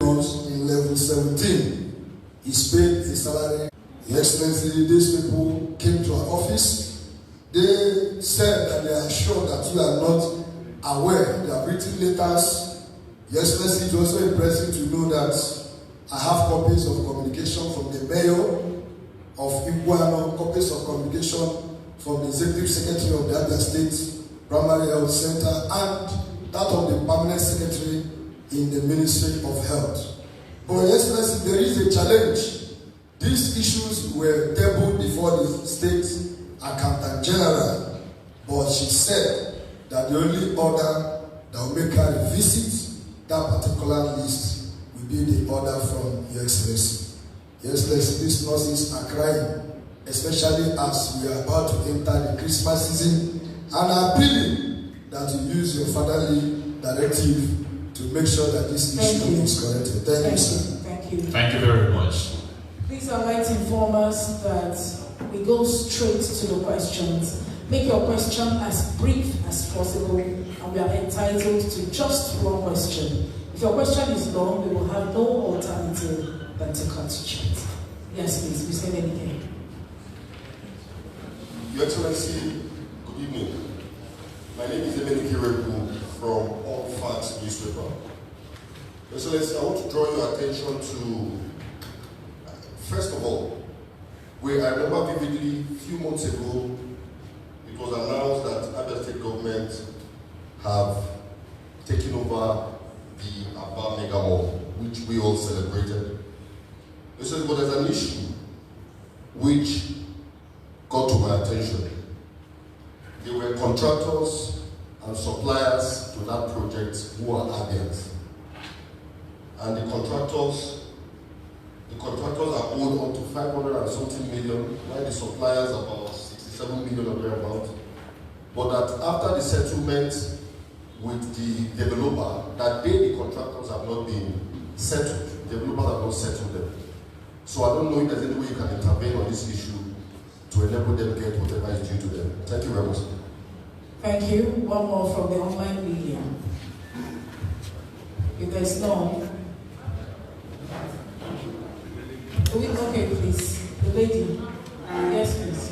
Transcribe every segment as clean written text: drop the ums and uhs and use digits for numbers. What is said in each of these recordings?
months in level 17. He's paid his salary. Your Excellency, these people came to our office. They said that they are sure that you are not aware. They have written letters. Your Excellency, it's also impressive to know that I have copies of communication from the mayor of Iguano, copies of communication from the executive secretary of the Abia State Primary Health Center, and that of the permanent secretary in the Ministry of Health. But Your Excellency, there is a challenge. These issues were tabled before the State Accountant General, but she said that the only order that will make her revisit that particular list will be the order from Your Excellency. Your Excellency, these nurses are crying, especially as we are about to enter the Christmas season, and are appealing that you use your fatherly directive to make sure that this issue is corrected. Thank you, sir. Thank you. Thank you very much. Please, I'd like to inform us that we go straight to the questions. Make your question as brief as possible, and we are entitled to just one question. If your question is long, we will have no alternative than to cut it short. Yes, please, Mr. Menike. Your Excellency, good evening. My name is Menike from All Facts newspaper. Your Excellency, I want to draw your attention to, first of all, I remember vividly a few months ago, it was announced that Abia State government have taken over the Abba Mega Mall, which we all celebrated. But there's an issue which got to my attention. There were contractors and suppliers to that project who are Abians. And the contractors are owed up to 500 and something million, while the suppliers about 67 million or thereabouts. But that after the settlement with the developer, that the contractors have not been settled. The developers have not settled them. So I don't know if there's any way you can intervene on this issue to enable them to get whatever is due to them. Thank you very much. Thank you. One more from the online media. If there's none, okay, please. The lady. Yes, please.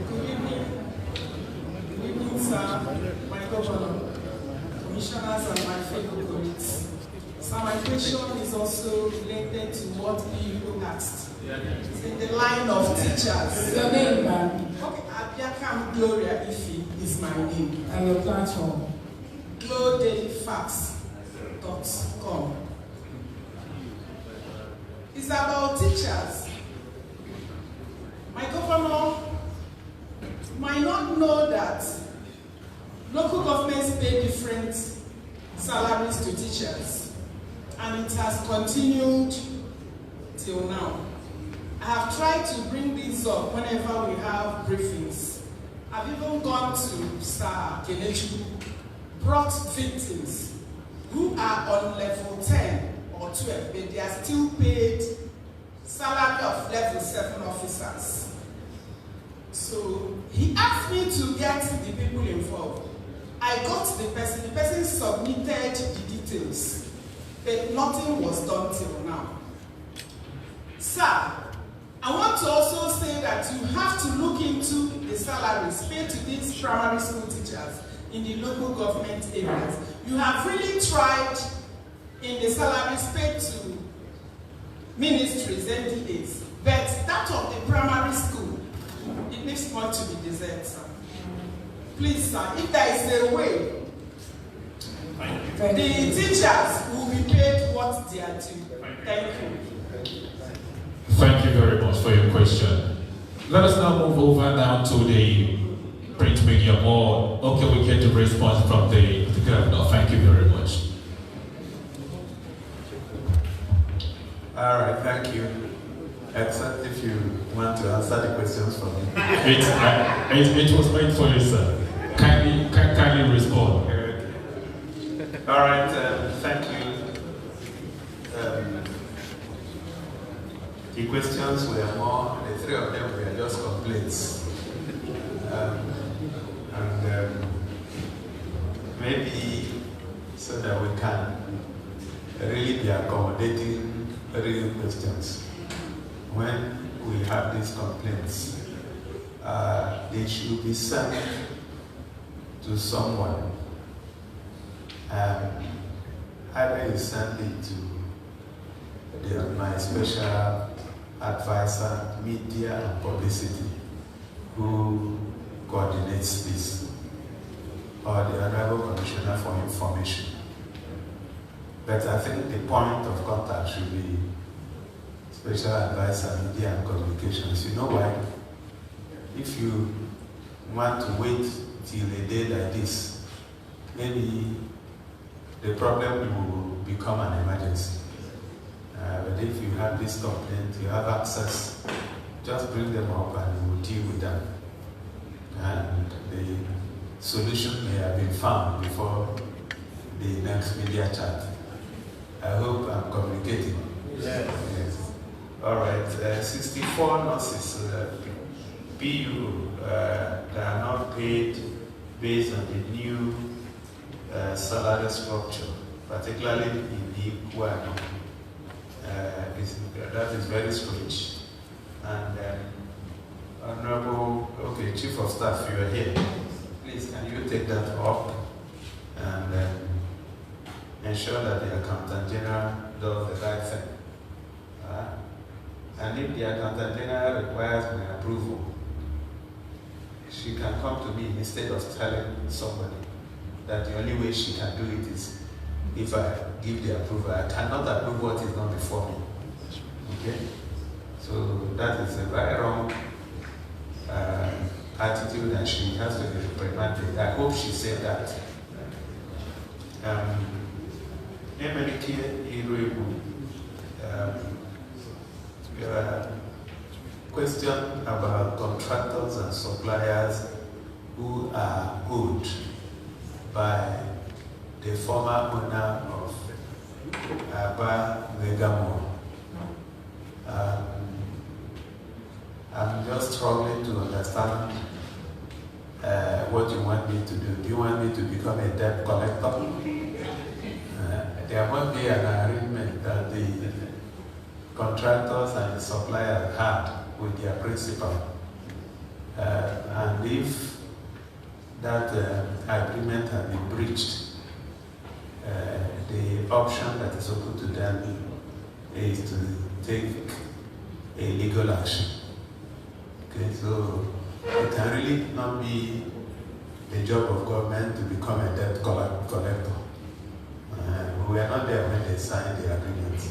Good evening, sir, my governor, commissioners, and my fellow colleagues. So my question is also related to what you asked. It's in the line of teachers. Your name, ma'am? Okay, Abia Gloria Ifi is my name. And your platform? glowdailyfacts.com. It's about teachers. My governor might not know that local governments pay different salaries to teachers, and it has continued till now. I have tried to bring this up whenever we have briefings. I've even gone to Sir Kenechu, brought victims who are on level 10 or 12, but they are still paid salary of level 7 officers. So he asked me to get the people involved. I got the person submitted the details, but nothing was done till now. Sir, I want to also say that you have to look into the salaries paid to these primary school teachers in the local government areas. You have really tried in the salaries paid to ministries, MDAs, but that of the primary school, it needs more to be desired, sir. Please, sir, if there is a way, the teachers will be paid what they are due. Thank you. Thank you very much for your question. Let us now move over now to the print media more. Okay, we get the response from the governor. Thank you very much. All right, thank you. Except if you want to answer the questions for me. It was meant for you, sir. Kindly respond. All right, thank you. The questions were more, the three of them were just complaints. maybe so that we can really be accommodating real questions. When we have these complaints, they should be sent to someone. Either you send it to my special advisor, media and publicity, who coordinates this, or the Honorable Commissioner for Information. But I think the point of contact should be Special Advisor, Media and Communications. You know why? If you want to wait till a day like this, maybe the problem will become an emergency. But if you have this complaint, you have access, just bring them up and we'll deal with them. And the solution may have been found before the next media chat. I hope I'm communicating. Yes. All right, 64 nurses, BU, that are not paid based on the new salary structure, particularly in the Iguano. That is very strange. And Honorable, Chief of Staff, you are here. Please, can you take that up and ensure that the Accountant General does the right thing? And if the Accountant General requires my approval, she can come to me instead of telling somebody that the only way she can do it is if I give the approval. I cannot approve what is not before me. Okay? So that is a very wrong attitude, and she has to be reprimanded. I hope she said that. Question about contractors and suppliers who are owed by the former owner of Abia State. I'm just struggling to understand what you want me to do. Do you want me to become a debt collector? There must be an agreement that the contractors and the suppliers had with their principal. And if that agreement has been breached, the option that is open to them is to take a legal action. Okay, so it can really not be the job of government to become a debt collector. We are not there when they signed the agreement.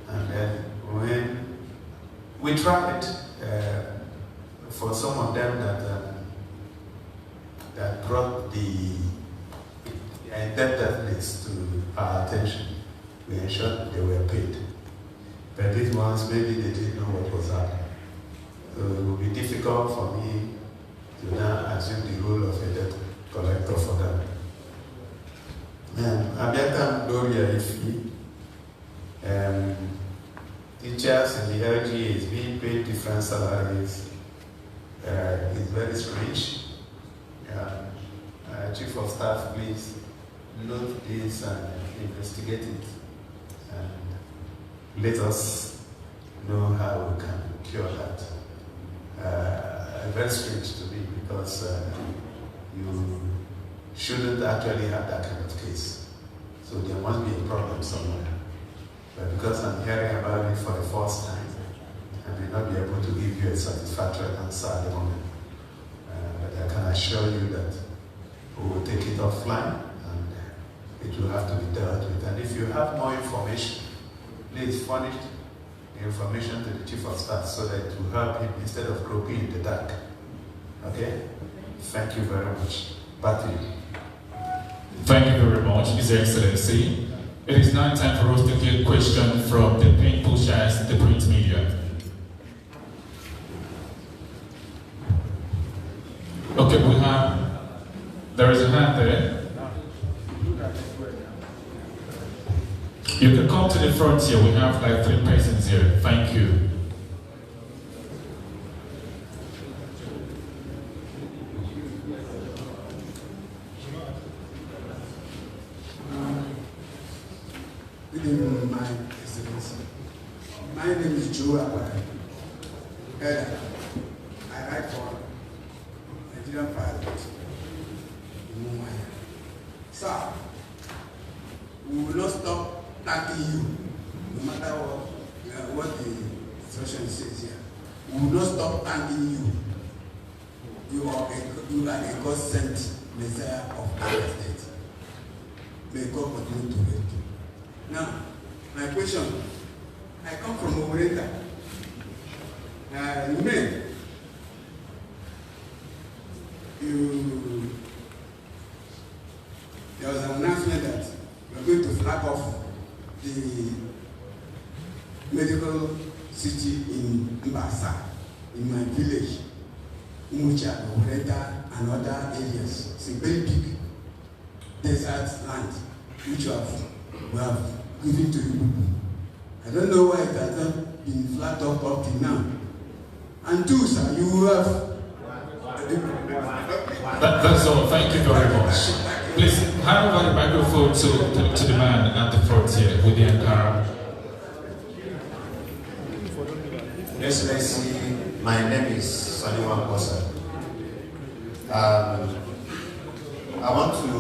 And then when we tried for some of them that brought the indebtedness to our attention, we ensured that they were paid. But these ones, maybe they didn't know what was happening. So it will be difficult for me to now assume the role of a debt collector for them. Abia Gloria Ifi, teachers in the LGA is being paid different salaries. It's very strange. Chief of Staff, please note this and investigate it. And let us know how we can cure that. Very strange to me because you shouldn't actually have that kind of case. So there must be a problem somewhere. But because I'm hearing about it for the first time, I may not be able to give you a satisfactory answer at the moment. But I can assure you that we will take it offline and it will have to be dealt with. And if you have more information, please furnish the information to the Chief of Staff so that it will help him instead of groping in the dark. Okay? Thank you very much. Back to you. Thank you very much, His Excellency. It is now time for us to get questions from the pen pushers, the print media. Okay, there is a hand there. You can come to the front here. We have like 3 persons here. Thank you. Good evening, my Excellency. My name is Joe Abaya. I write for Nigerian Pilot. Sir, we will not stop thanking you, no matter what the instruction says here. We will not stop thanking you. You are a God-sent Messiah of Abia State. May God continue to help you. Now, my question, I come from Owerenta. There was an announcement that we are going to flag off the medical city in Mbasa, in my village, Umucha, Owerenta, and other areas. It's a very big desert land which we have given to you. I don't know why it has not been flagged up till now. And two, sir, you have. That's all. Thank you very much. Please hand over the microphone to the man at the front here with the Ankara. Excellency, my name is Saniwan Kosa. I want to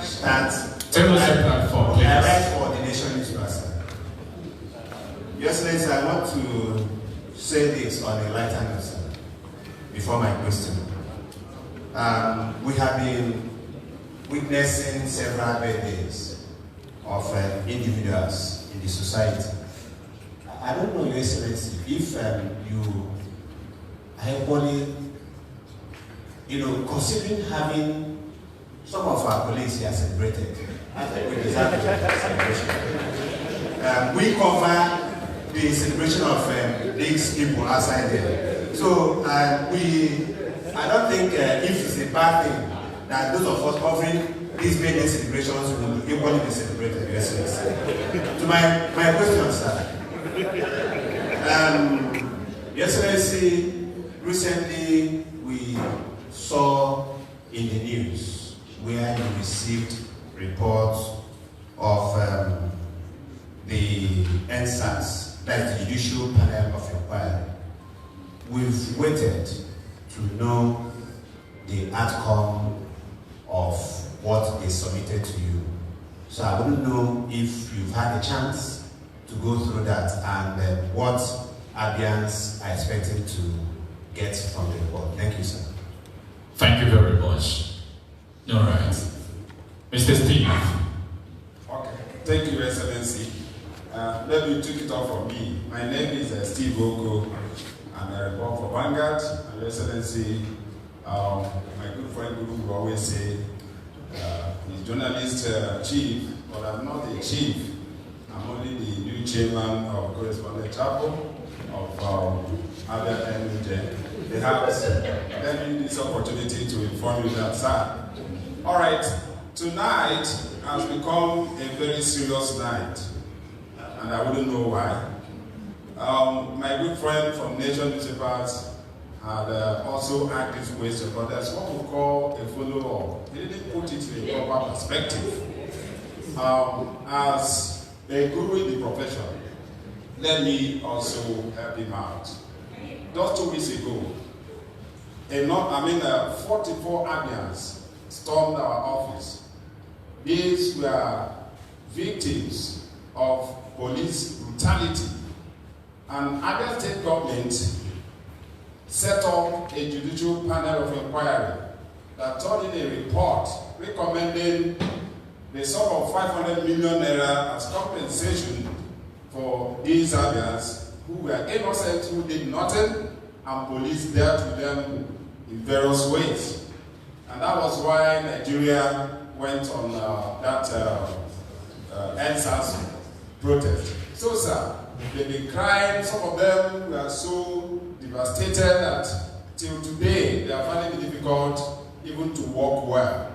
start. Tell us your platform, please. I write for the nation newspaper. Your Excellency, I want to say this on a lighter note before my question. We have been witnessing several birthdays of individuals in the society. I don't know, Your Excellency, if you are equally, considering having some of our colleagues here celebrated. I think we deserve a celebration. We cover the celebration of these people outside there. So I don't think if it's a bad thing that those of us covering these birthday celebrations will equally be celebrated, Your Excellency. To my question, sir. Your Excellency, recently we saw in the news where you received reports of the NSAS, that's the Judicial Panel of Inquiry. We've waited to know the outcome of what they submitted to you. So I wouldn't know if you've had a chance to go through that and what Abians are expecting to get from the report. Thank you, sir. Thank you very much. All right. Mr. Steve. Okay. Thank you, Excellency. Let me take it off from me. My name is Steve Oko, and I report for Vanguard. And Excellency, my good friend Guru will always say, he's journalist chief, but I'm not the chief. I'm only the new chairman of Correspondent Chapel of Abia State. They have let me this opportunity to inform you that, sir. All right, tonight has become a very serious night, and I wouldn't know why. My good friend from Nation Newspapers had also acted this question, but there's what we call a follow-up. He didn't put it in a proper perspective. As a guru in the profession, let me also help him out. Just 2 weeks ago, 44 Abians stormed our office. These were victims of police brutality. And Abia State government set up a judicial panel of inquiry that turned in a report recommending the sum of 500 million naira as compensation for these Abians who were innocent, who did nothing, and police dealt with them in various ways. And that was why Nigeria went on that NSAS protest. So, sir, they've been crying. Some of them were so devastated that till today they are finding it difficult even to walk well.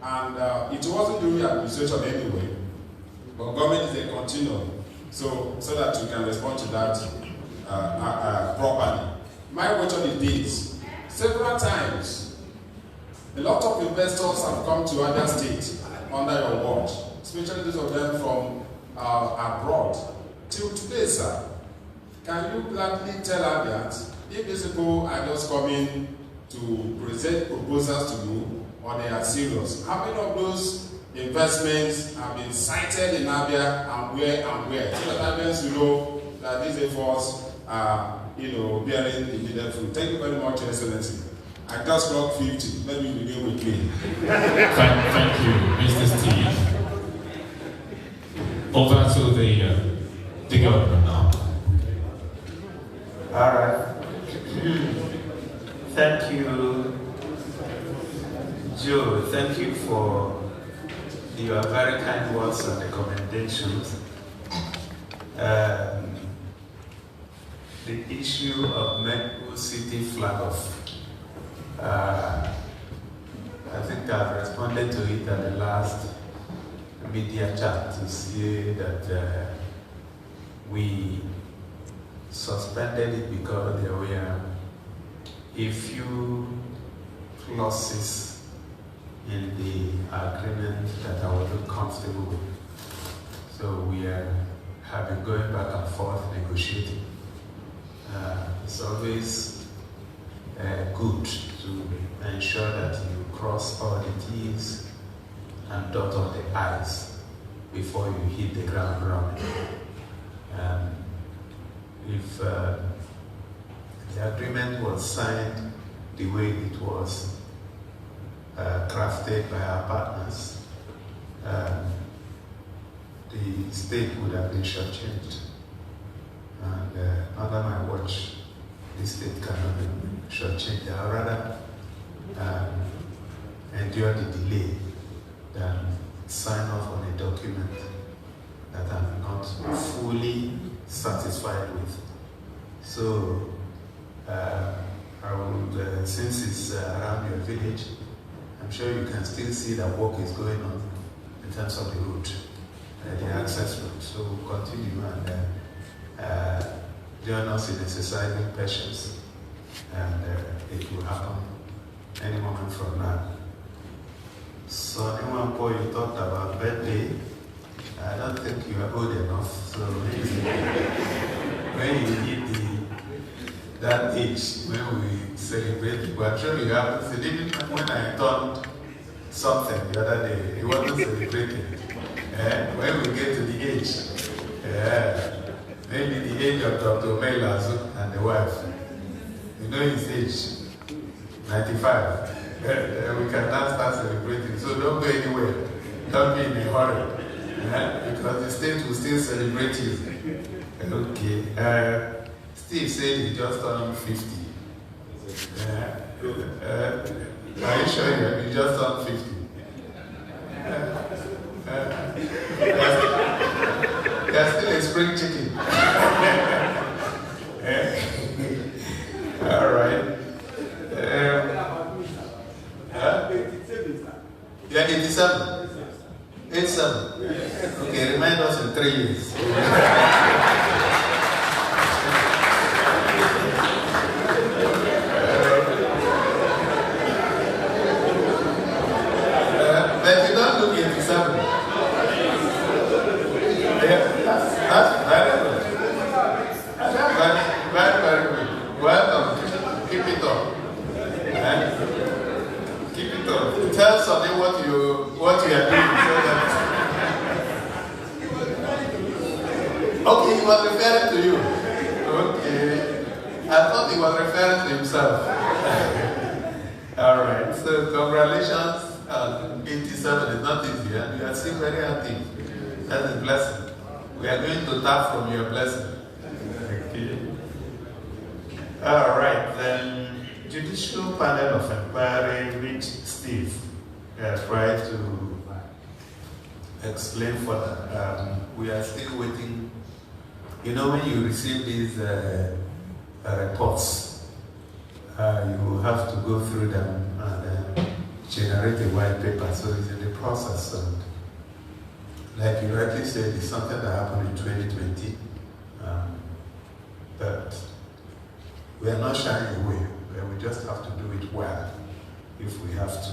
And it wasn't during the administration anyway, but government is a continuum, so that you can respond to that properly. My question is this: several times A lot of investors have come to Abia State under your watch, especially those of them from abroad. Till today, sir, can you gladly tell Abians if these people are just coming to present proposals to you or they are serious? How many of those investments have been cited in Abia and where? So that Abians will know that these efforts are, bearing the needed fruit. Thank you very much, Your Excellency. I just got 50. Let me begin with me. Thank you, Mr. Steve. Over to the governor now. All right. Thank you, Joe. Thank you for your very kind words and recommendations. The issue of Mexico City flag off. I think I've responded to it at the last media chat to say that we suspended it because there were a few clauses in the agreement that I wasn't comfortable with. So we have been going back and forth negotiating. It's always good to ensure that you cross all the T's and dot all the I's before you hit the ground running. If the agreement was signed the way it was crafted by our partners, the state would have been shortchanged. And under my watch, the state cannot be shortchanged. I would rather endure the delay than sign off on a document that I'm not fully satisfied with. So, I would, since it's around your village, I'm sure you can still see that work is going on in terms of the route, the access route. So we'll continue and join us in exercising patience, and it will happen any moment from now. So, anyone boy, you talked about birthday. I don't think you are old enough. So maybe when you hit that age, when we celebrate people, I'm sure you have. So when I turned something the other day, it wasn't celebrating. When we get to the age, maybe the age of Dr. Melazu and the wife, you know his age, 95. We can now start celebrating. So don't go anywhere. Don't be in a hurry. Because the state will still celebrate you. Okay. Steve said he just turned 50. Are you sure you just turned 50? There's still a spring chicken. All right. Yeah, 87. 87. Okay, remind us in 3 years. But you don't look 87. That's very good. Very good. Welcome. Keep it up. Keep it up. Tell somebody what you are doing so that. Okay, he was referring to you. Okay. I thought he was referring to himself. Alright, so congratulations. 87 is not easy, and you are still very active. That is a blessing. We are going to tap from your blessing. Okay. Alright, then Judicial Panel of Inquiry, which Steve tried to explain further. We are still waiting. You know, when you receive these reports, you will have to go through them and generate a white paper. So it's in the process. And like you rightly said, it's something that happened in 2020. But we are not shying away. We just have to do it well if we have to.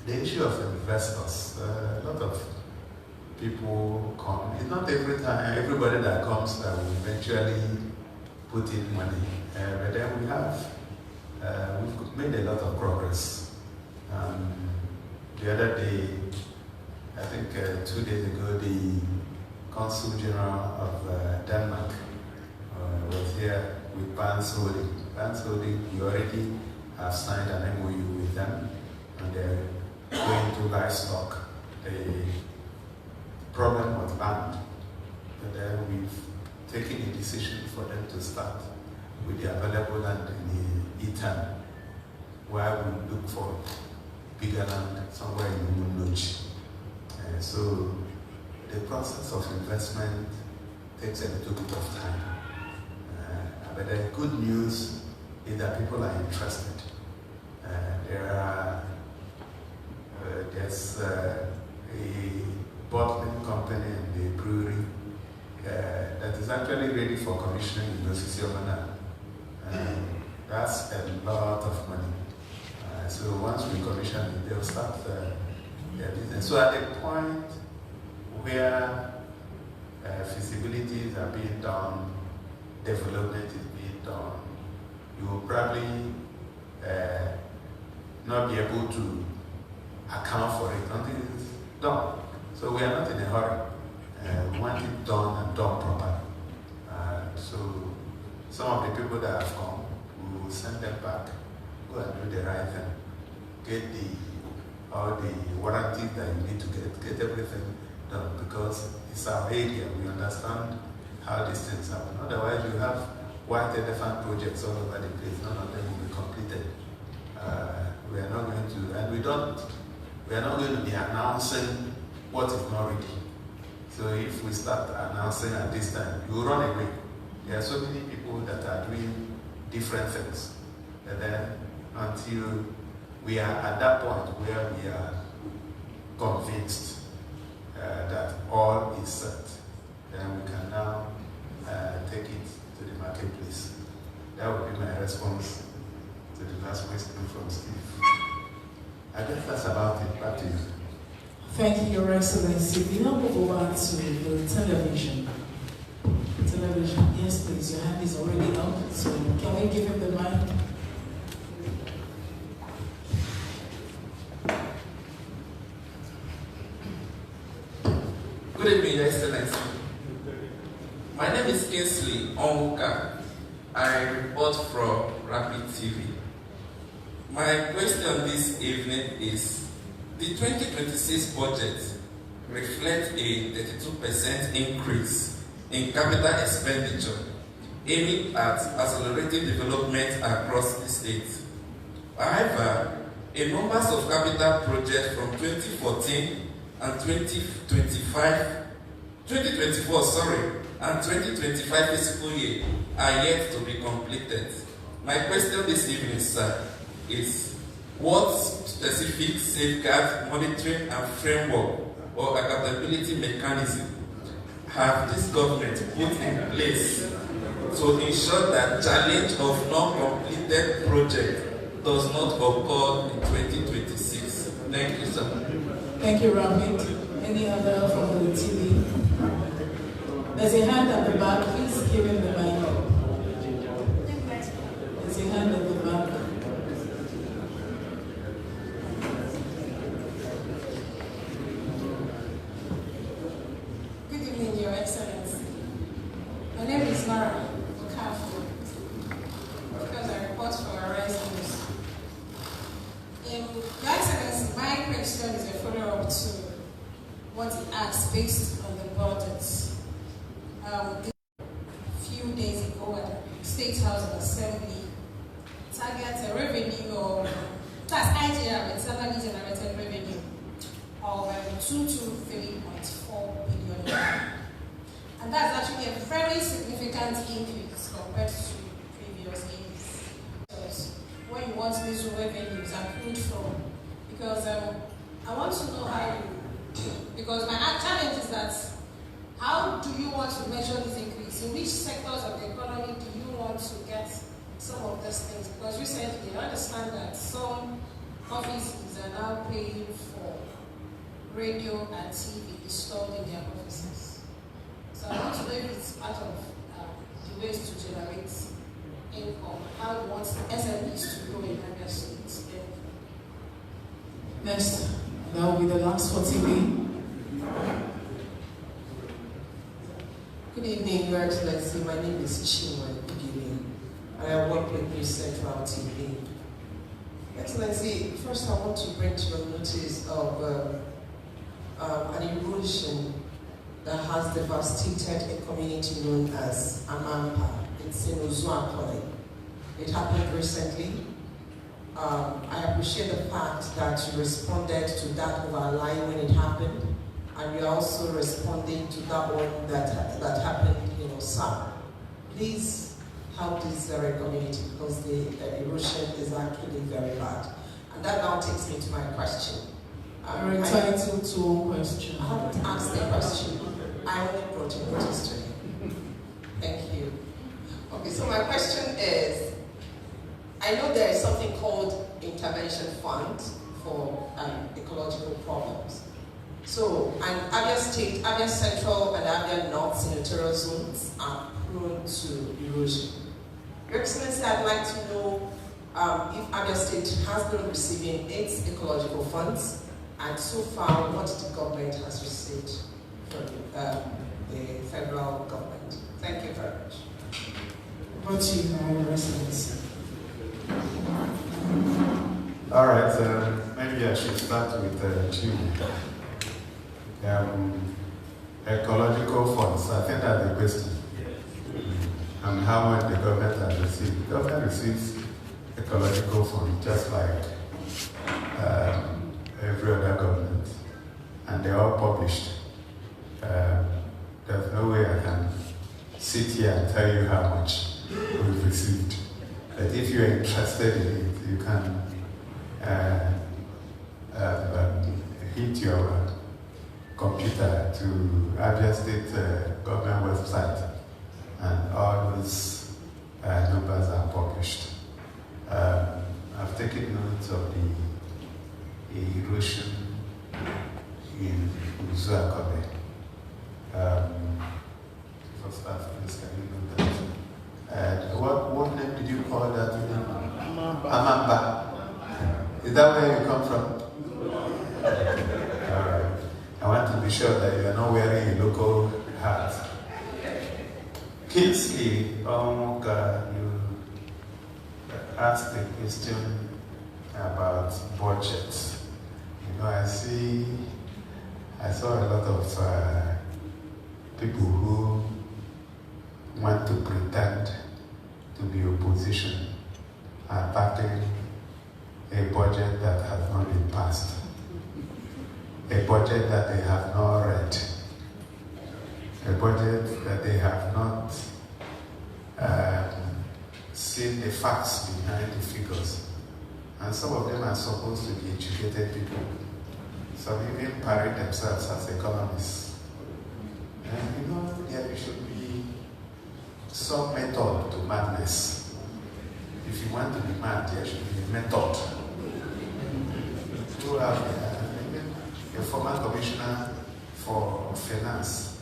the issue of investors, a lot of people come. It's not every time, everybody that comes that will eventually put in money. But then we have, we've made a lot of progress. The other day, I think 2 days ago, the Consul General of Denmark was here with Bands Holding. Bands Holding, we already have signed an MOU with them, and they're going to livestock. The problem was banned, but then we've taken a decision for them to start with the available land in the Eton, where we look for bigger land somewhere in Umunochi. So the process of investment takes a little bit of time. But the good news is that people are interested. There's a bottling company in the brewery that is actually ready for commissioning in Osisiomana. That's a lot of money. So once we commission it, they'll start their business. So at the point where feasibilities are being done, development is being done, you will probably not be able to account for it until it's done. So we are not in a hurry. We want it done and done properly. So some of the people that have come, we will send them back, go and do the right thing, get all the warranties that you need to get everything done, because it's our area. We understand how these things happen. Otherwise, you have white elephant projects all over the place. None of them will be completed. We are not going to, and we are not going to be announcing what is not ready. So if we start announcing at this time, you will run away. There are so many people that are doing different things. And then until we are at that point where we are convinced that all is set, then we can now take it to the marketplace. That would be my response to the last question from Steve. I guess that's about it. Back to you. Thank you, Your Excellency. We now move over to the television. Television, yes, please. Your hand is already up. So can we give him the mic? Good evening, Your Excellency. My name is Kingsley Onwuka. I report from Rapid TV. My question this evening is, the 2026 budget reflects a 32% increase in capital expenditure, aiming at accelerating development across the state. However, a number of capital projects from 2014 and 2024 and 2025 fiscal year are yet to be completed. My question this evening, sir, is what specific safeguard, monitoring and framework or accountability mechanism have this government put in place to ensure that challenge of non-completed project does not occur in 2026? Thank you, sir. Thank you, Rapid. Any other from the TV? There's a hand at the back. Please give him the mic. There's a hand at the back. Good evening, Your Excellency. My name is Mara Okafu, because I report for Arise News. Your Excellency, my question is a follow-up to what he asked based on the budget. A few days ago at the State House of Assembly, targets a revenue of, that's IGR, internally generated revenue of 2 to 3.4 billion. And that's actually a very significant increase compared to previous years. Where you want these revenues accrued from? Because I want to know how you, because my challenge is that how do you want to measure this increase? In which sectors of the economy do you want to get some of these things? Because recently I understand that some offices and now paying for radio and TV installed in their offices. So I want to know if it's part of the ways to generate income, how we want SMEs to grow in Abia State. Next, that will be the last for TV. Good evening, Your Excellency. My name is Chinwe Igili, and I work with News Central TV. Excellency, first I want to bring to your notice of an erosion that has devastated a community known as Amampa. It's in Uzuakole. It happened recently. I appreciate the fact that you responded to that of our line when it happened, and you're also responding to that one that happened in Osaka. Please help this community because the erosion is actually very bad. And that now takes me to my question. You're entitled to one question. I haven't asked the question. I only brought a notice to you. Thank you. Okay, so my question is, I know there is something called intervention fund for ecological problems. So, and Abia State, Abia Central and Abia North senatorial zones are prone to erosion. Your Excellency, I'd like to know if Abia State has been receiving its ecological funds, and so far what the government has received from the federal government. Thank you very much. Over to you now, Your Excellency. All right, maybe I should start with two. Ecological funds, I think that's the question. And how much the government has received. The government receives ecological funds just like every other government, and they're all published. There's no way I can sit here and tell you how much we've received. But if you're interested in it, you can hit your computer to Abia State government website, and all those numbers are published. I've taken note of the erosion in Uzuakole. First off, please can you know that? What name did you call that? Amamba. Is that where you come from? All right. I want to be sure that you are not wearing a local hat. Kingsley, you asked the question about budget. You know, I saw a lot of people who want to pretend to be opposition attacking a budget that has not been passed, a budget that they have not read, a budget that they have not seen the facts behind the figures. And some of them are supposed to be educated people. Some even parade themselves as economists. And you know, there should be some method to madness. If you want to be mad, there should be a method. Who have a former commissioner for finance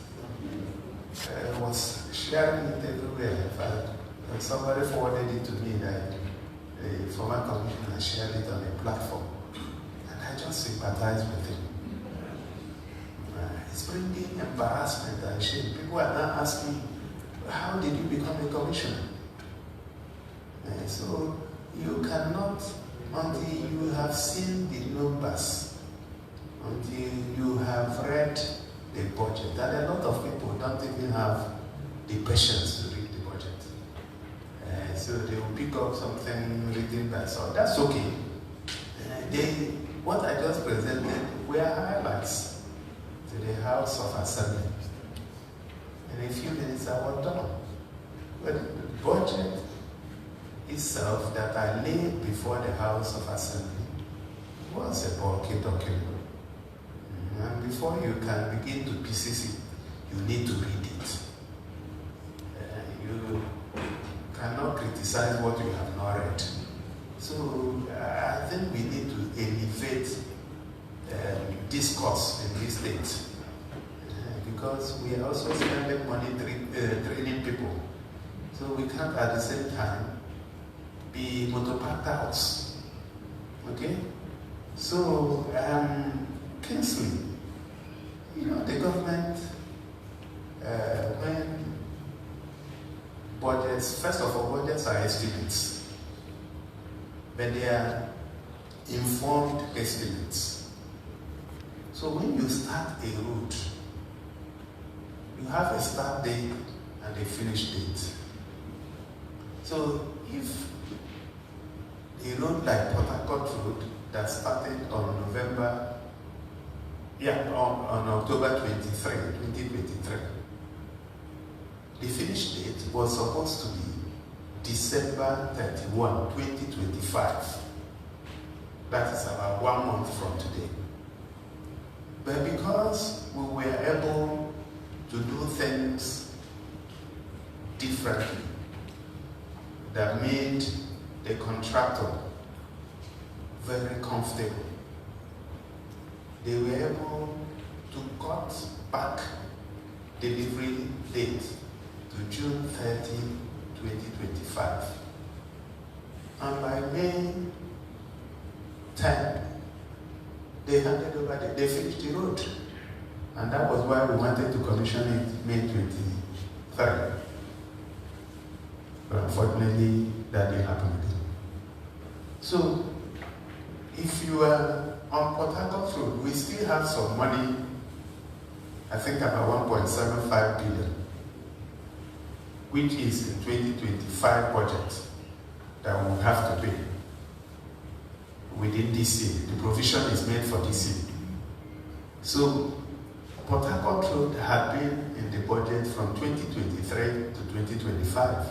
was sharing it everywhere. In fact, somebody forwarded it to me that a former commissioner shared it on a platform, and I just sympathize with him. It's bringing embarrassment and shame. People are now asking, how did you become a commissioner? So you cannot, until you have seen the numbers, until you have read the budget, and a lot of people don't even have the patience to read the budget. So they will pick up something written by some. That's okay. What I just presented were highlights to the House of Assembly. In a few minutes I was done. But the budget itself that I laid before the House of Assembly was a bulky document. And before you can begin to pieces it, you need to read it. You cannot criticize what you have not read. So I think we need to elevate discourse in this state. Because we are also spending money training people. So we can't at the same time be motopacked out. Okay? So, Kingsley, the government, when budgets, first of all, budgets are estimates, but they are informed estimates. So when you start a route, you have a start date and a finish date. So if a road like Port Harcourt Road that started on October 23, 2023, the finish date was supposed to be December 31, 2025. That is about 1 month from today. But because we were able to do things differently, that made the contractor very comfortable, they were able to cut back delivery date to June 30, 2025. And by May 10, they handed over, they finished the road. And that was why we wanted to commission it May 23. But unfortunately, that didn't happen again. So, if you are on Port Harcourt Road, we still have some money, I think about 1.75 billion, which is in 2025 budget that we will have to pay within this year. The provision is made for this year. So, Port Harcourt Road had been in the budget from 2023 to 2025.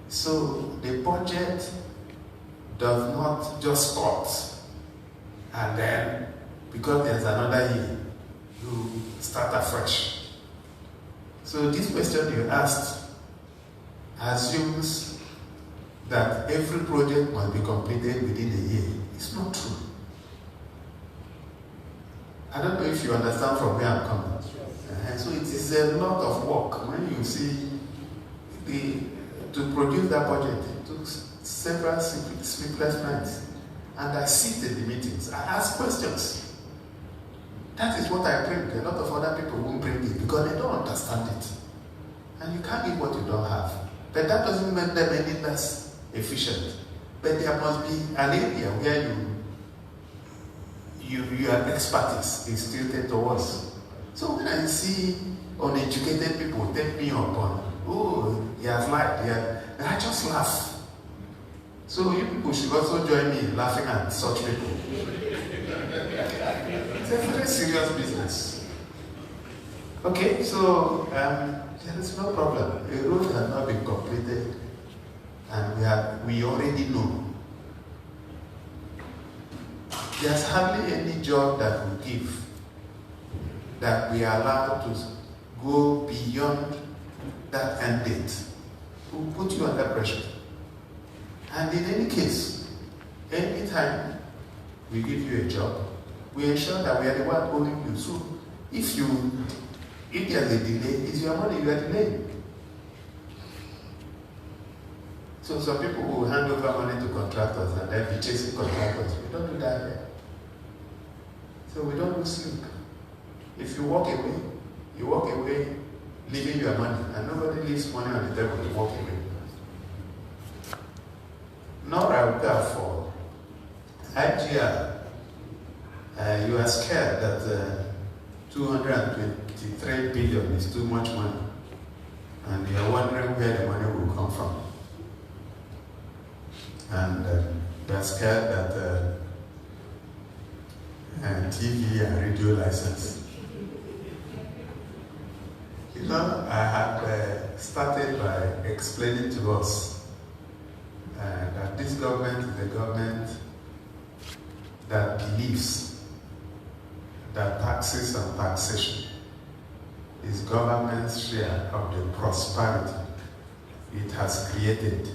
So the budget does not just start and then, because there's another year, you start afresh. So this question you asked assumes that every project must be completed within a year. It's not true. I don't know if you understand from where I'm coming. So it is a lot of work. When you see to produce that budget, it took several sleepless nights. And I sit in the meetings. I ask questions. That is what I bring. A lot of other people won't bring it because they don't understand it. And you can't give what you don't have. But that doesn't make them any less efficient. But there must be an area where your expertise is tilted towards. So when I see uneducated people take me up on, oh, he has lied, I just laugh. So you people should also join me in laughing at such people. It's a very serious business. Okay, so there is no problem. A road has not been completed, and we already know. There's hardly any job that we give that we are allowed to go beyond that end date. We'll put you under pressure. And in any case, anytime we give you a job, we ensure that we are the one owing you. So if there's a delay, it's your money you are delaying. So some people will hand over money to contractors and then be chasing contractors. We don't do that here. So we don't lose sleep. If you walk away leaving your money, and nobody leaves money on the table to walk away. Nor I would therefore, IGR, you are scared that 223 billion is too much money, and you are wondering where the money will come from. And you are scared that TV and radio license. I had started by explaining to us that this government is a government that believes that taxes and taxation is government's share of the prosperity it has created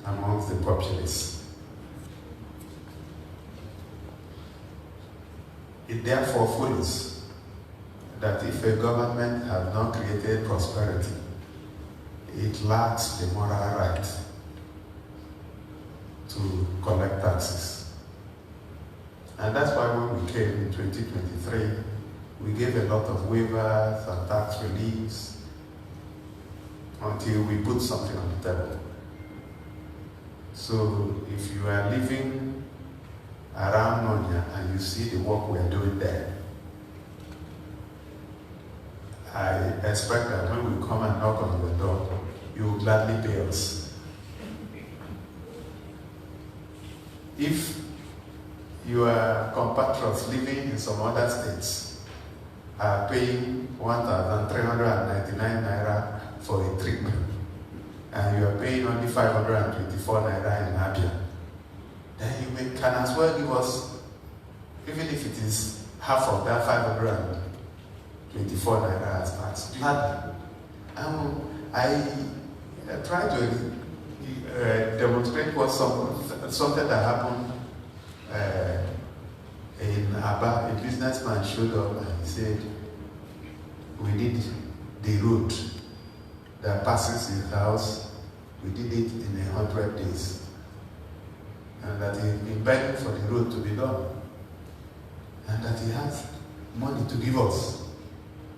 amongst the populace. It therefore follows that if a government has not created prosperity, it lacks the moral right to collect taxes. And that's why when we came in 2023, we gave a lot of waivers and tax reliefs until we put something on the table. So if you are living around Nonya and you see the work we are doing there, I expect that when we come and knock on your door, you will gladly pay us. If your compatriots living in some other states are paying 1,399 naira for a trip, and you are paying only 524 naira in Abia, then you can as well give us, even if it is half of that 524 naira as tax. I try to demonstrate what something that happened in Aba. A businessman showed up and he said, we did the road that passes his house, we did it in 100 days. And that he's been begging for the road to be done. And that he has money to give us.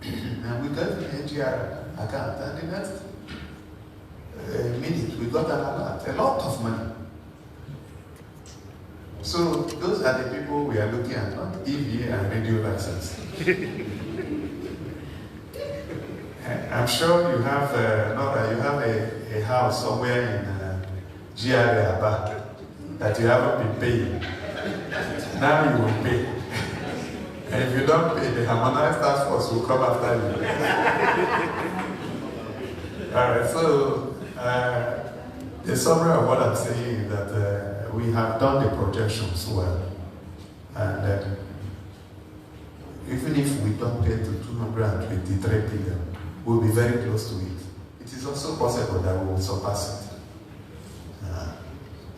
And we got the NGR account, and the next minute we got an alert, a lot of money. So those are the people we are looking at, not EV and radio license. I'm sure you have, Nora, you have a house somewhere in GRA Aba that you haven't been paying. Now you will pay. And if you don't pay, the harmonized task force will come after you. All right, so the summary of what I'm saying is that we have done the projections well. And even if we don't get to 223 billion, we'll be very close to it. It is also possible that we will surpass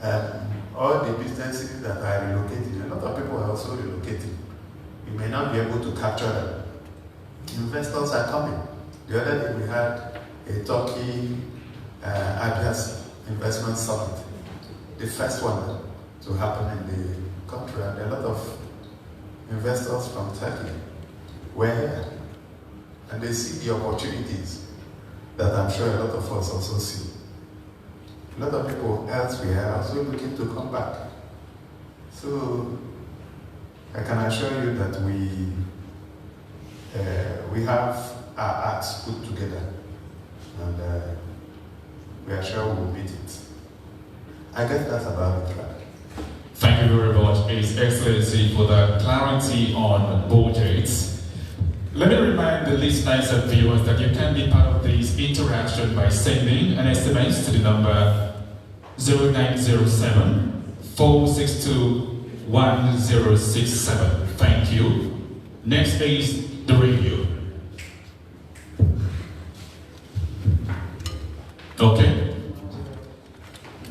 it. All the businesses that are relocating, a lot of people are also relocating. You may not be able to capture them. Investors are coming. The other day we had a Turkey Abia Investment Summit, the first one to happen in the country, and a lot of investors from Turkey were here. And they see the opportunities that I'm sure a lot of us also see. A lot of people elsewhere are also looking to come back. So I can assure you that we have our acts put together, and we are sure we will beat it. I guess that's about it, right? Thank you very much, His Excellency, for the clarity on budgets. Let me remind the listeners and viewers that you can be part of this interaction by sending an SMS to the number 0907 462 1067. Thank you. Next is the radio. Okay.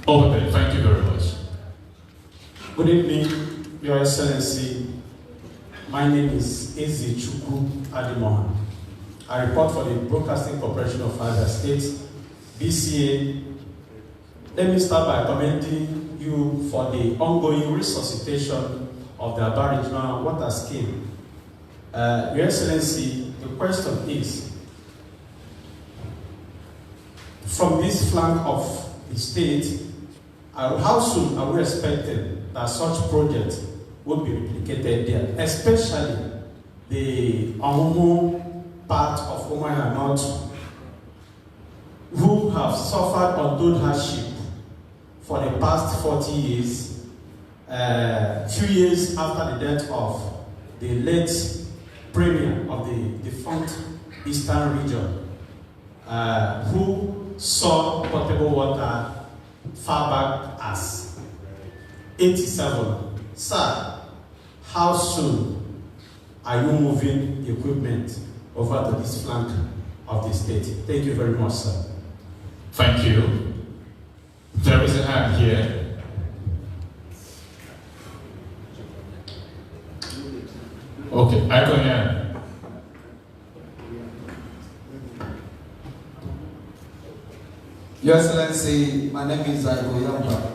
Over there. Thank you very much. Good evening, Your Excellency. My name is Ezechuku Adimohan. I report for the Broadcasting Corporation of Abia State, BCA. Let me start by commending you for the ongoing resuscitation of the Aba Regional Water Scheme. Your Excellency, the question is, from this flank of the state, how soon are we expecting that such projects will be replicated there, especially the Amumu part of Umuahia North, who have suffered untold hardship for the past 40 years, few years after the death of the late premier of the defunct Eastern region, who saw potable water far back as 87. Sir, how soon are you moving equipment over to this flank of the state? Thank you very much, sir. Thank you. There is a hand here. 9 Okay, I go ahead. Your Excellency, my name is Yamba.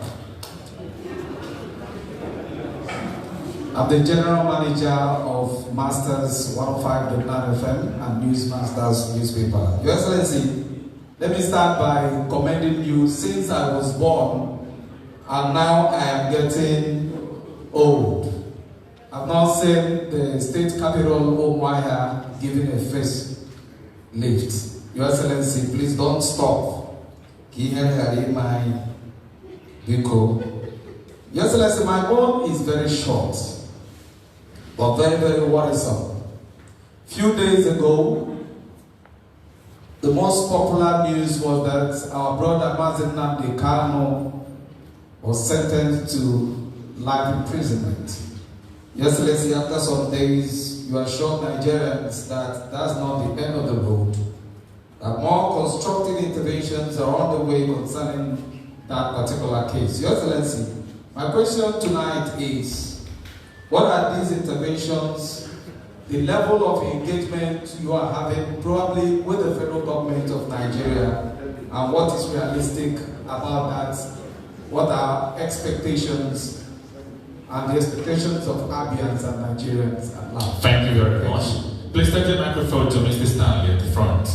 I'm the General Manager of Masters 105.9 FM and Newsmasters newspaper. Your Excellency, let me start by commending you. Since I was born, and now I am getting old. I've not seen the state capital, Umuahia, giving a face lift. Your Excellency, please don't stop. Your Excellency, my own is very short, but very, very worrisome. Few days ago, the most popular news was that our brother Mazi Nnamdi Kanu was sentenced to life imprisonment. Your Excellency, after some days, you assured Nigerians that that's not the end of the road. That more constructive interventions are on the way concerning that particular case. Your Excellency, my question tonight is, what are these interventions, the level of engagement you are having probably with the federal government of Nigeria, and what is realistic about that? What are expectations and the expectations of Abians and Nigerians at large? Thank you very much. Please take the microphone to Mr. Stanley at the front.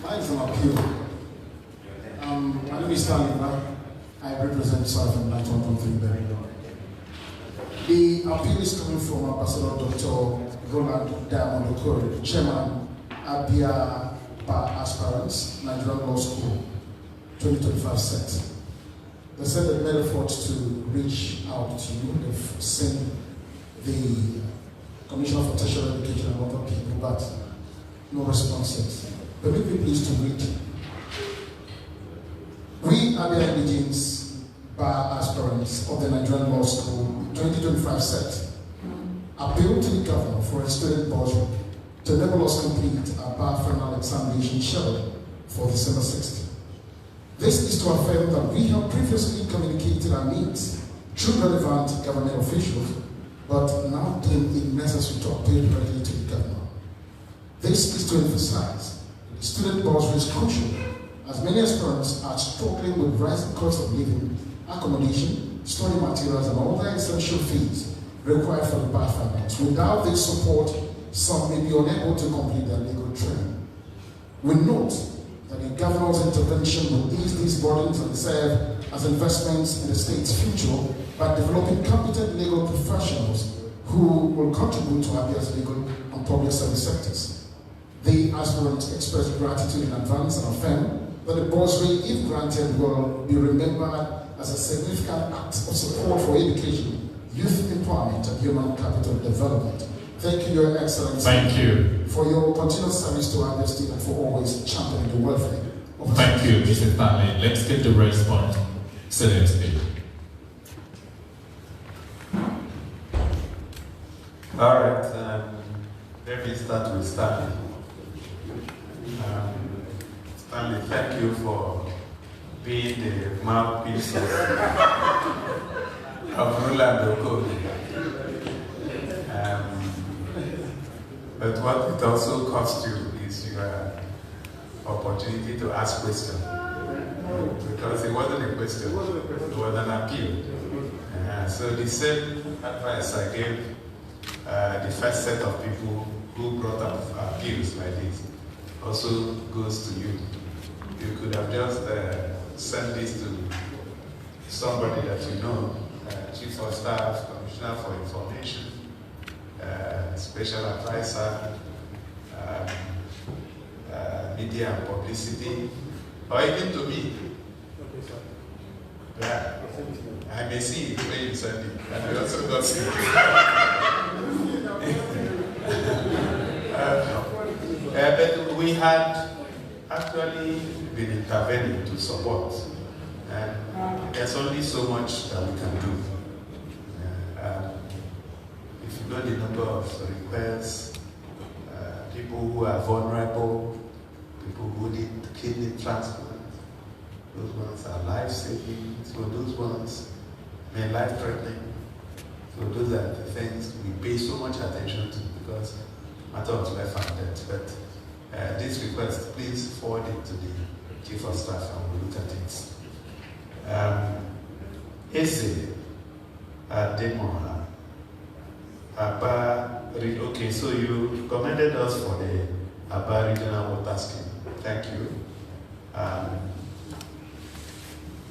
Mine is an appeal. My name is Stanley. I represent South and 91.3 Berry. The appeal is coming from Ambassador Dr. Roland Diamond Okori, Chairman, Abia Bar Aspirants, Nigerian Law School, 2025 set. They said they made efforts to reach out to you. They've seen the Commissioner for Tertiary Education and other people, but no response yet. Permit me please to read. We, Abia Indigenous Bar Aspirants of the Nigerian Law School 2025 set, appeal to the Governor for a student bursary to enable us complete our bar final examination scheduled for December 16th. This is to affirm that we have previously communicated our needs through relevant government officials, but now deem it necessary to appeal directly to the Governor. This is to emphasize that the student bursary is crucial, as many aspirants are struggling with rising cost of living, accommodation, study materials, and all the essential fees required for the bar finals. Without this support, some may be unable to complete their legal training. We note that the Governor's intervention will ease these burdens and serve as investments in the state's future by developing competent legal professionals who will contribute to Abia's legal and public service sectors. The aspirants express gratitude in advance and affirm that the bursary, if granted, will be remembered as a significant act of support for education, youth empowerment, and human capital development. Thank you, Your Excellency. Thank you. For your continued service to Abia State and for always championing the welfare. Thank you, Mr. Stanley. Let's get the response. Excellency. All right. Let me start with Stanley. Stanley, thank you for being the mouthpiece of Roland Okori. But what it also costs you is your opportunity to ask questions. Because it wasn't a question, it was an appeal. So the same advice I gave the first set of people who brought up appeals like this also goes to you. You could have just sent this to somebody that you know, Chief of Staff, Commissioner for Information, Special Advisor, Media and Publicity, or even to me. Yeah. I may see it when you send it, and I also got see it. But we had actually been intervening to support, and there's only so much that we can do. If you know the number of requests, people who are vulnerable, people who need kidney transplant. Those ones are life-saving, so those ones may life-threatening. So those are the things we pay so much attention to because matter of life and death. But this request, please forward it to the Chief of Staff and we'll look at it. Ese Ademoha Abba, okay, so you commended us for the Abba Regional Water Scheme. Thank you.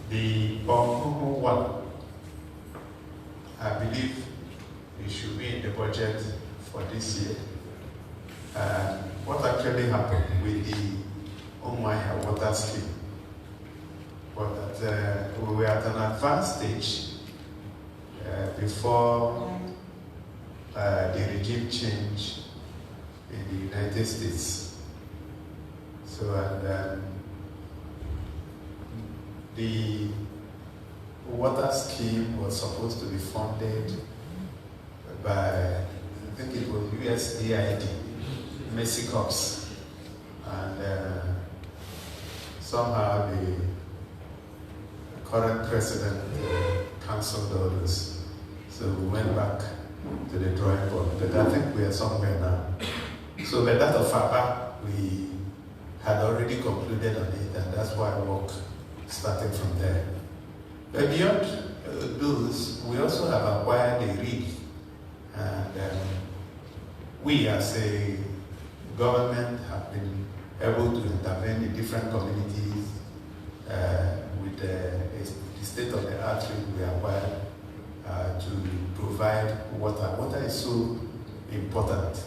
The Bongo one, I believe it should be in the budget for this year. What actually happened with the Omaya Water Scheme was that we were at an advanced stage before the regime change in the United States. So, the water scheme was supposed to be funded by, I think it was USAID, Mexicops, and somehow the current president cancelled all this. So we went back to the drawing board, but I think we are somewhere now. So by that of Abba, we had already concluded on it, and that's why work started from there. But beyond those, we also have acquired a rig, and we as a government have been able to intervene in different communities with the state-of-the-art rig we acquired to provide water. Water is so important,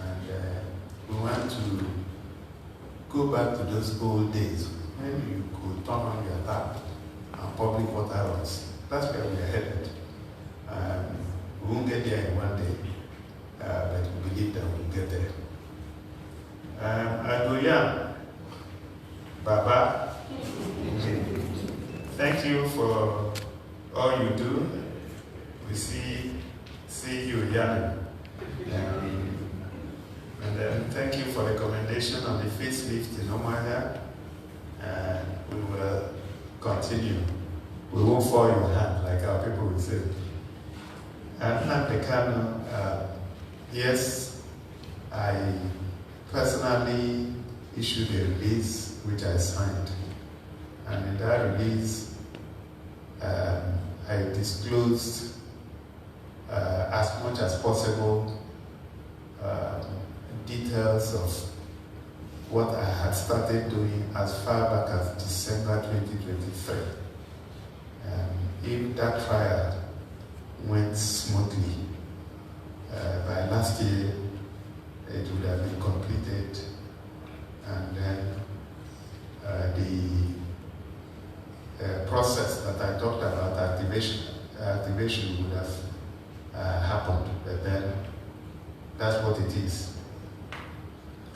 and we want to go back to those old days when you could turn on your tap and public water runs. That's where we are headed. We won't get there in one day, but we believe that we'll get there. Adoya, Baba, thank you for all you do. We see you, Yana. And then thank you for the recommendation on the facelift in Omaya. And we will continue. We won't fall your hand, like our people will say. Nnamdi Kanu, yes, I personally issued a release which I signed. And in that release, I disclosed as much as possible details of what I had started doing as far back as December 2023. If that trial went smoothly, by last year it would have been completed, and then the process that I talked about, activation would have happened, but then that's what it is.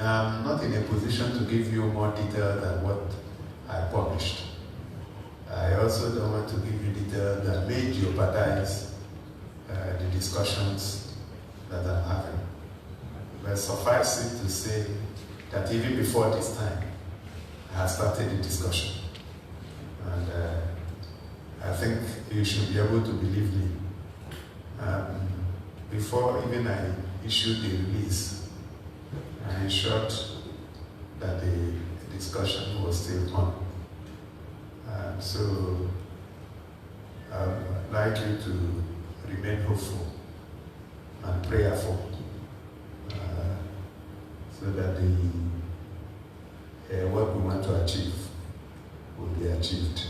I'm not in a position to give you more detail than what I published. I also don't want to give you detail that may jeopardize the discussions that I'm having. But suffice it to say that even before this time, I have started the discussion. And I think you should be able to believe me. Before even I issued the release, I ensured that the discussion was still on. So I'd like you to remain hopeful and prayerful so that what we want to achieve will be achieved.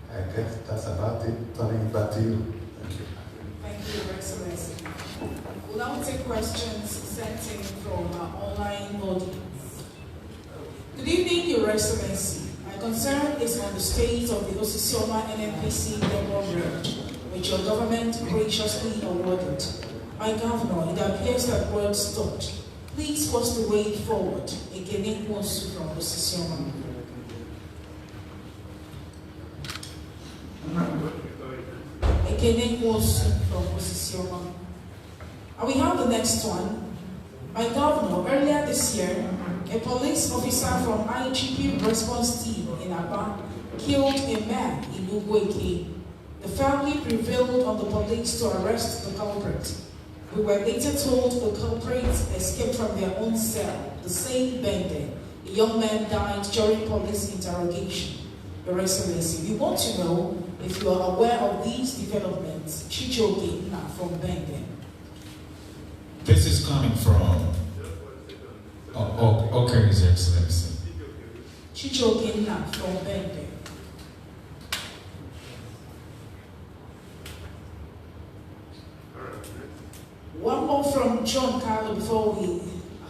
I guess that's about it. Turning it back to you. Thank you. Thank you, Your Excellency. We'll now take questions sent in from our online audience. Good evening, Your Excellency. My concern is on the state of the Osisioma NNPC Depot Road, which your government graciously awarded. My governor, it appears that work stopped. Please, what's the way forward? Again, Nwosu from Osisioma. Again, Nwosu from Osisioma. And we have the next one. My governor, earlier this year, a police officer from IGP response team in Aba killed a man in Ugweke. The family prevailed on the police to arrest the culprit. We were later told the culprit escaped from their own cell, the same Bende. A young man died during police interrogation. Your Excellency, we want to know if you are aware of these developments. Chichoke from Bende. This is coming from. Okay, His Excellency. Chichoke from Bende. One more from John Carlo before we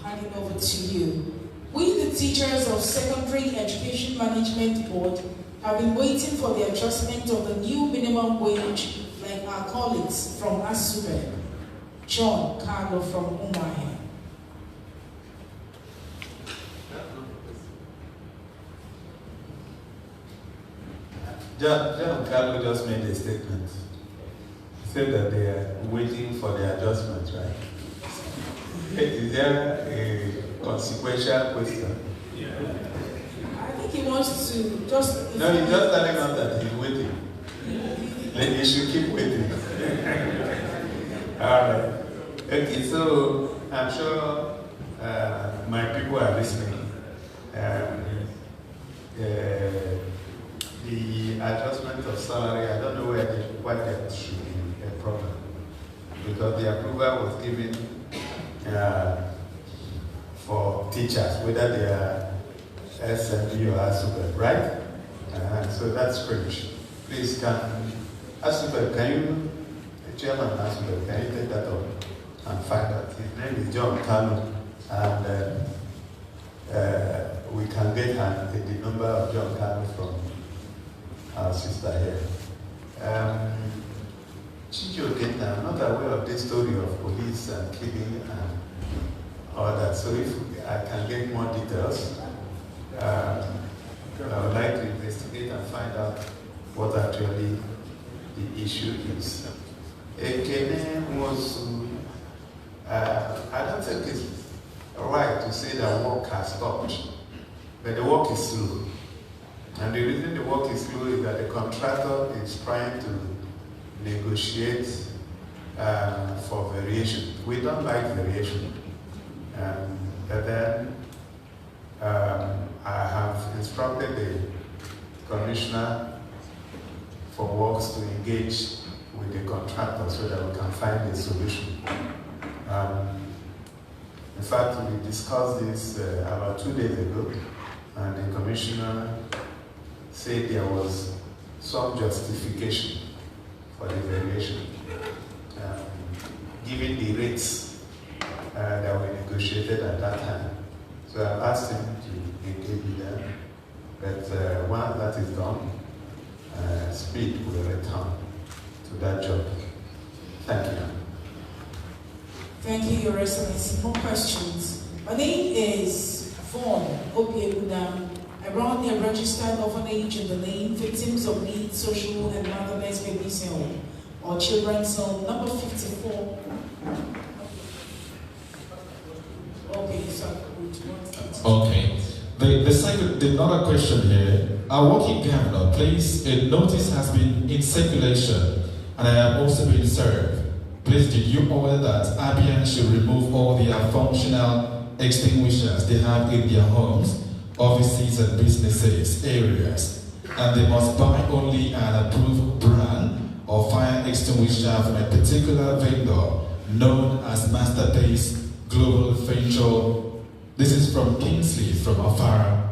hand it over to you. We, the teachers of Secondary Education Management Board, have been waiting for the adjustment of the new minimum wage like our colleagues from Asube. John Carlo from Umuahia. John Carlo just made a statement. He said that they are waiting for the adjustment, right? Is there a consequential question? I think he wants to just... No, he's just telling us that he's waiting. Then you should keep waiting. All right. Okay, so I'm sure my people are listening. The adjustment of salary, I don't know why that should be a problem. Because the approval was given for teachers, whether they are SMB or ASUBE, right? So that's strange. Please, ASUBE, can you, Chairman ASUBE, can you take that up and find out? His name is John Kanu, and we can get the number of John Kanu from our sister here. Chicho Kenta, I'm not aware of this story of police and killing and all that. So if I can get more details, I would like to investigate and find out what actually the issue is. Ekene was, I don't think it's right to say that work has stopped, but the work is slow. And the reason the work is slow is that the contractor is trying to negotiate for variation. We don't like variation. But then I have instructed the commissioner for works to engage with the contractor so that we can find a solution. In fact, we discussed this about 2 days ago, and the commissioner said there was some justification for the variation, given the rates that were negotiated at that time. So I've asked him to engage with them, but once that is done, speed will return to that job. Thank you. Thank you, Your Excellency. More questions. My name is Vaughn Obieguna. I run a registered orphanage in the name Victims of Need Social and Motherless Babies Home, or Children's Home, number 54. Okay, Okay. The other question here. Our working governor, please, a notice has been in circulation and I have also been served. Please, did you order that Abia should remove all their functional extinguishers they have in their homes, offices and businesses areas, and they must buy only an approved brand or fire extinguisher from a particular vendor known as Masterpace Global Venture. This is from Kingsley from Afara.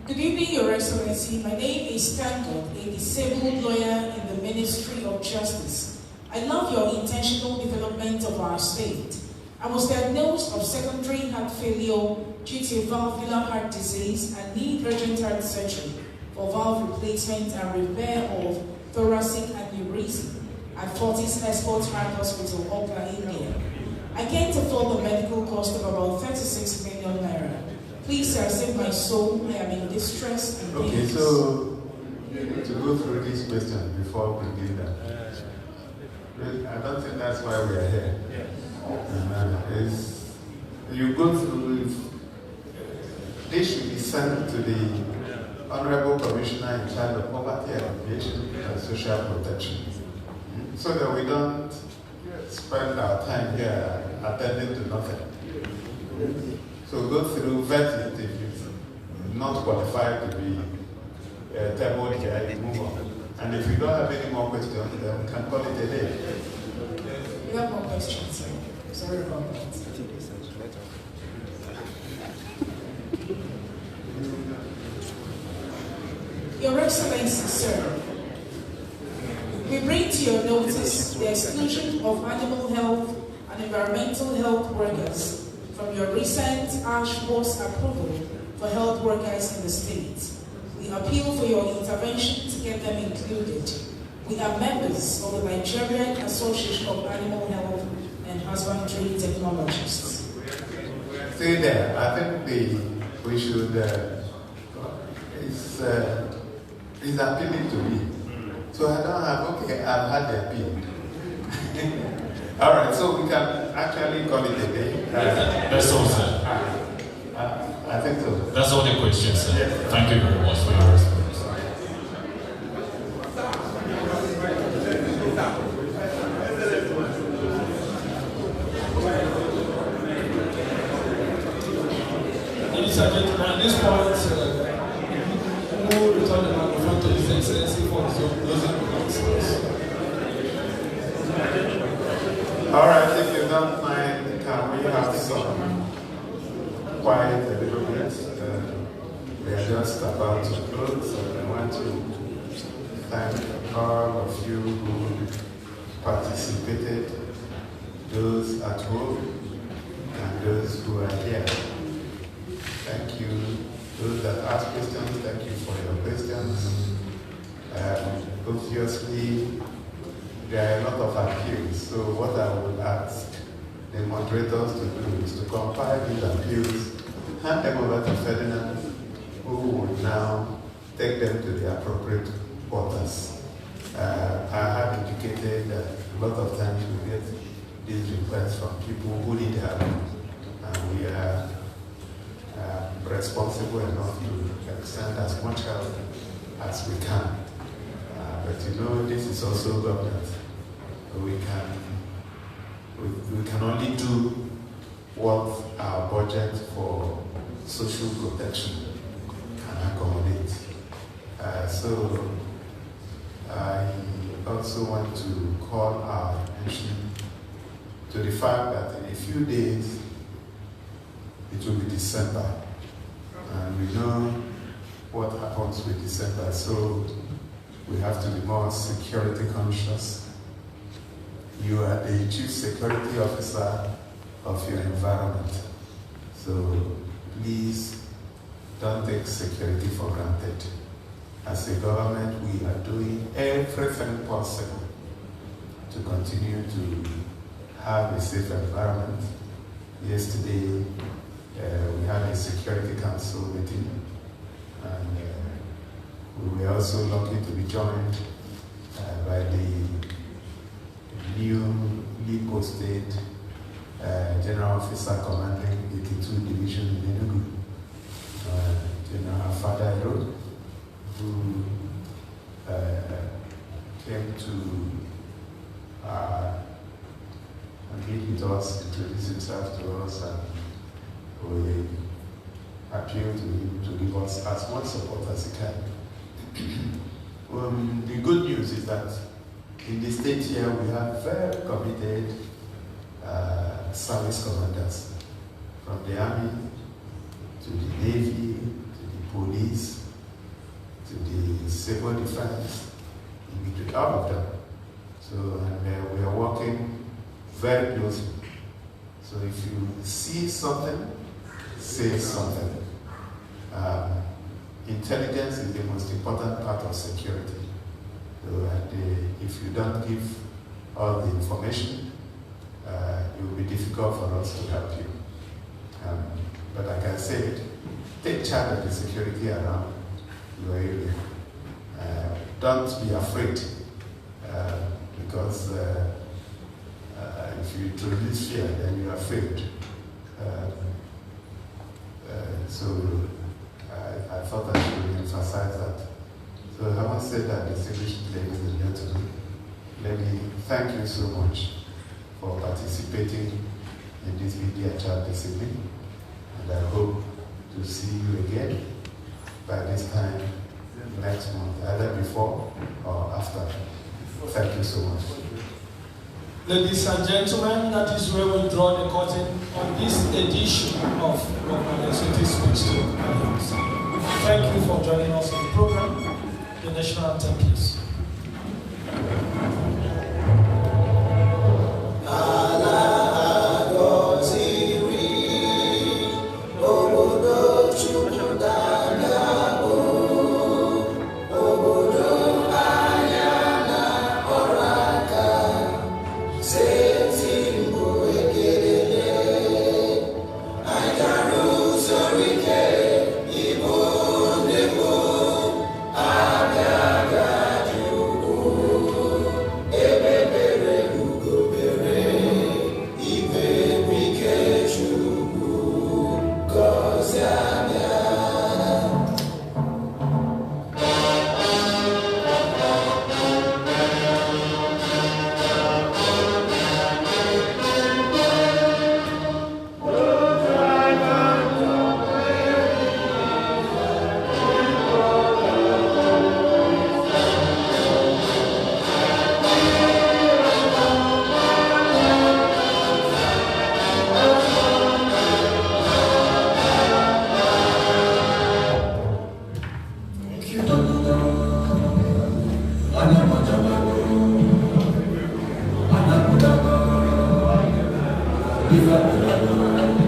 Good evening, Your Excellency. My name is Stanford, a disabled lawyer in the Ministry of Justice. I love your intentional development of our state. I was diagnosed of secondary heart failure due to valvular heart disease and need urgent heart surgery for valve replacement and repair of thoracic aneurysm at Fortis Export Heart Hospital, Otta, India. I can't afford the medical cost of about 36 million naira. Please, sir, save my soul. I am in distress and pain. Okay, so to go through this question before we begin that. I don't think that's why we are here. You go through, this should be sent to the Honorable Commissioner in charge of Poverty Alleviation and Social Protection, so that we don't spend our time here attending to nothing. So go through, vet it. If you're not qualified to be tabled here, you move on. And if you don't have any more questions, then we can call it a day. We have more questions, sir. Sorry about that. Your Excellency, sir, we bring to your notice the exclusion of animal health and environmental health workers from your recent Ash Force approval for health workers in the state. We appeal for your intervention to get them included. We are members of the Nigerian Association of Animal Health and Husbandry Technologists. Stay there. I think we should. It's appealing to me. So I don't have. Okay, I've had the appeal. All right. So we can actually call it a day. That's all, sir. I think so. That's all the questions, sir. Yes. Thank you very much for your response. Ladies and gentlemen, at this point, we'll return the microphone to His Excellency for his closing remarks. All right, if you don't mind, can we have some quiet a little bit? We are just about to close, so I want to thank all of you who participated, those at home and those who are here. Thank you. Those that asked questions, thank you for your questions. Obviously, there are a lot of appeals, so what I would ask the moderators to do is to compile these appeals, hand them over to Ferdinand, who will now take them to the appropriate quarters. I have indicated that a lot of times we get these requests from people who need help, and we are responsible enough to extend as much help as we can. But you know, this is also government. We can only do what our budget for social protection can accommodate. So I also want to call our attention to the fact that in a few days it will be December, and we know what happens with December, so we have to be more security conscious. You are the chief security officer of your environment, so please don't take security for granted. As a government, we are doing everything possible to continue to have a safe environment. Yesterday, we had a Security Council meeting, and we were also lucky to be joined by the newly posted General Officer commanding 82 Division in Enugu, General Fada Road, who came to meet with us, introduce himself to us, and we appeal to him to give us as much support as he can. The good news is that in the state here we have very committed service commanders, from the Army to the Navy, to the police, to the civil defense, to all of them. So and we are working very closely. So if you see something, say something. Intelligence is the most important part of security. So, and if you don't give all the information, it will be difficult for us to help you. But like I said, take charge of the security around your area. Don't be afraid, because if you introduce fear, then you are afraid. So I thought I should emphasize that. So having said that, distinguished ladies and gentlemen, let me thank you so much for participating in this media chat this evening. And I hope to see you again by this time next month, either before or after. Thank you so much. Ladies and gentlemen, that is where we draw the curtain on this edition of Governor City Speaks to Alliance. Thank you for joining us on the program. The national anthem, please. Viva